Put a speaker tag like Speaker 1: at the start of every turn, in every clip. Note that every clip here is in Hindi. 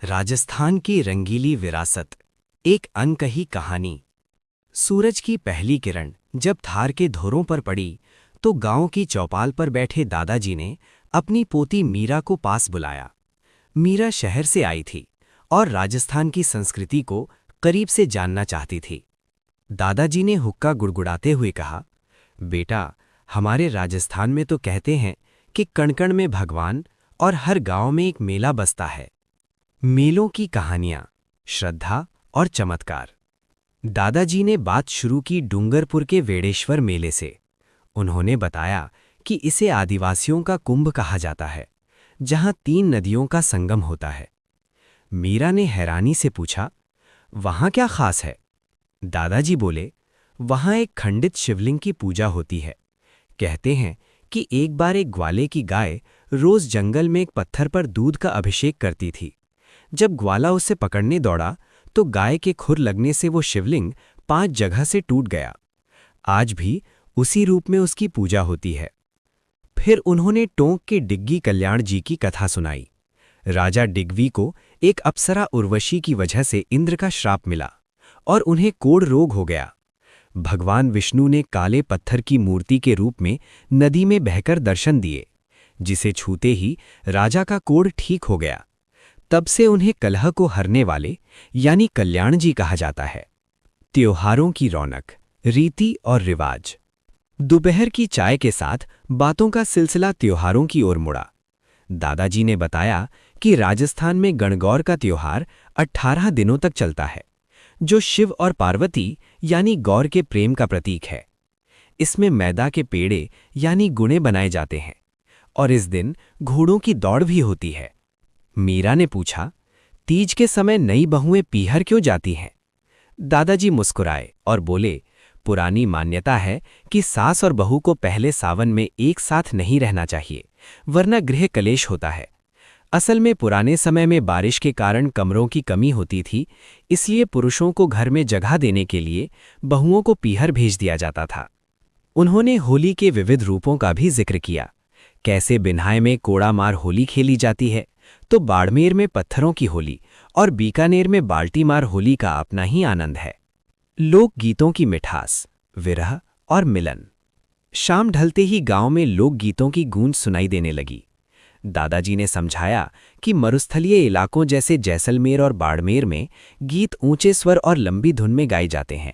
Speaker 1: राजस्थान की रंगीली विरासत। एक अनकही कहानी। सूरज की पहली किरण जब थार के धोरों पर पड़ी तो गांव की चौपाल पर बैठे दादाजी ने अपनी पोती मीरा को पास बुलाया। मीरा शहर से आई थी और राजस्थान की संस्कृति को करीब से जानना चाहती थी। दादाजी ने हुक्का गुड़गुड़ाते हुए कहा, बेटा, हमारे राजस्थान में तो कहते हैं कि कण-कण में भगवान और हर गांव में एक मेला बसता है। मेलों की कहानियां, श्रद्धा और चमत्कार। दादाजी ने बात शुरू की डूंगरपुर के वेड़ेश्वर मेले से। उन्होंने बताया कि इसे आदिवासियों का कुंभ कहा जाता है, जहां 3 नदियों का संगम होता है। मीरा ने हैरानी से पूछा, वहां क्या खास है? दादाजी बोले, वहां एक खंडित शिवलिंग की पूजा होती है। कहते हैं कि एक बार एक ग्वाले की गाय रोज जंगल में एक पत्थर पर दूध का अभिषेक करती थी। जब ग्वाला उसे पकड़ने दौड़ा तो गाय के खुर लगने से वो शिवलिंग 5 जगह से टूट गया। आज भी उसी रूप में उसकी पूजा होती है। फिर उन्होंने टोंक के डिग्गी कल्याण जी की कथा सुनाई। राजा डिग्वी को एक अप्सरा उर्वशी की वजह से इंद्र का श्राप मिला और उन्हें कोढ़ रोग हो गया। भगवान विष्णु ने काले पत्थर की मूर्ति के रूप में नदी में बहकर दर्शन दिए, जिसे छूते ही राजा का कोढ़ ठीक हो गया। तब से उन्हें कलह को हरने वाले यानी कल्याण जी कहा जाता है। त्योहारों की रौनक, रीति और रिवाज। दोपहर की चाय के साथ बातों का सिलसिला त्योहारों की ओर मुड़ा। दादाजी ने बताया कि राजस्थान में गणगौर का त्योहार 18 दिनों तक चलता है, जो शिव और पार्वती यानी गौर के प्रेम का प्रतीक है। इसमें मैदा के पेड़े यानी गुणे बनाए जाते हैं और इस दिन घोड़ों की दौड़ भी होती है। मीरा ने पूछा, तीज के समय नई बहुएं पीहर क्यों जाती हैं? दादाजी मुस्कुराए और बोले, पुरानी मान्यता है कि सास और बहू को पहले सावन में एक साथ नहीं रहना चाहिए, वरना गृह कलेश होता है। असल में पुराने समय में बारिश के कारण कमरों की कमी होती थी, इसलिए पुरुषों को घर में जगह देने के लिए बहुओं को पीहर भेज दिया जाता था। उन्होंने होली के विविध रूपों का भी जिक्र किया। कैसे बिन्हाए में कोड़ा मार होली खेली जाती है, तो बाड़मेर में पत्थरों की होली और बीकानेर में बाल्टी मार होली का अपना ही आनंद है। लोक गीतों की मिठास, विरह और मिलन। शाम ढलते ही गांव में लोक गीतों की गूंज सुनाई देने लगी। दादाजी ने समझाया कि मरुस्थलीय इलाकों जैसे जैसलमेर और बाड़मेर में गीत ऊंचे स्वर और लंबी धुन में गाए जाते हैं,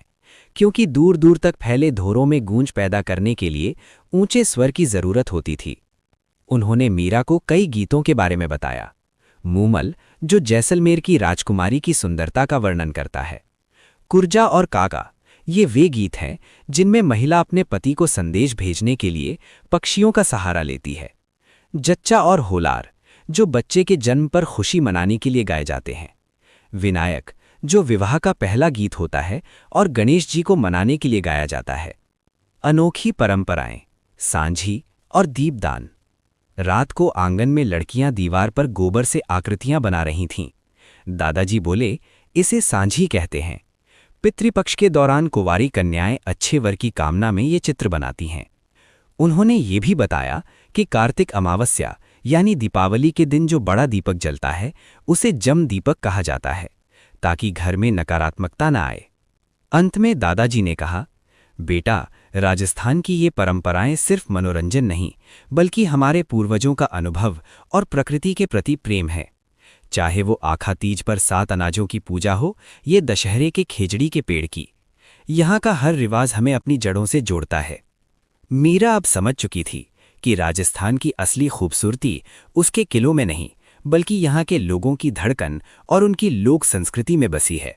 Speaker 1: क्योंकि दूर दूर तक फैले धोरों में गूंज पैदा करने के लिए ऊंचे स्वर की जरूरत होती थी। उन्होंने मीरा को कई गीतों के बारे में बताया। मूमल, जो जैसलमेर की राजकुमारी की सुंदरता का वर्णन करता है। कुर्जा और कागा, ये वे गीत हैं जिनमें महिला अपने पति को संदेश भेजने के लिए पक्षियों का सहारा लेती है। जच्चा और होलार, जो बच्चे के जन्म पर खुशी मनाने के लिए गाए जाते हैं। विनायक, जो विवाह का पहला गीत होता है और गणेश जी को मनाने के लिए गाया जाता है। अनोखी परंपराएं, सांझी और दीपदान। रात को आंगन में लड़कियां दीवार पर गोबर से आकृतियां बना रही थीं। दादाजी बोले, इसे सांझी कहते हैं। पितृपक्ष के दौरान कुंवारी कन्याएं अच्छे वर की कामना में ये चित्र बनाती हैं। उन्होंने ये भी बताया कि कार्तिक अमावस्या यानी दीपावली के दिन जो बड़ा दीपक जलता है, उसे जम दीपक कहा जाता है, ताकि घर में नकारात्मकता न आए। अंत में दादाजी ने कहा, बेटा, राजस्थान की ये परंपराएं सिर्फ मनोरंजन नहीं, बल्कि हमारे पूर्वजों का अनुभव और प्रकृति के प्रति प्रेम है। चाहे वो आखा तीज पर 7 अनाजों की पूजा हो ये दशहरे के खेजड़ी के पेड़ की, यहाँ का हर रिवाज हमें अपनी जड़ों से जोड़ता है। मीरा अब समझ चुकी थी कि राजस्थान की असली खूबसूरती उसके किलों में नहीं, बल्कि यहाँ के लोगों की धड़कन और उनकी लोक संस्कृति में बसी है।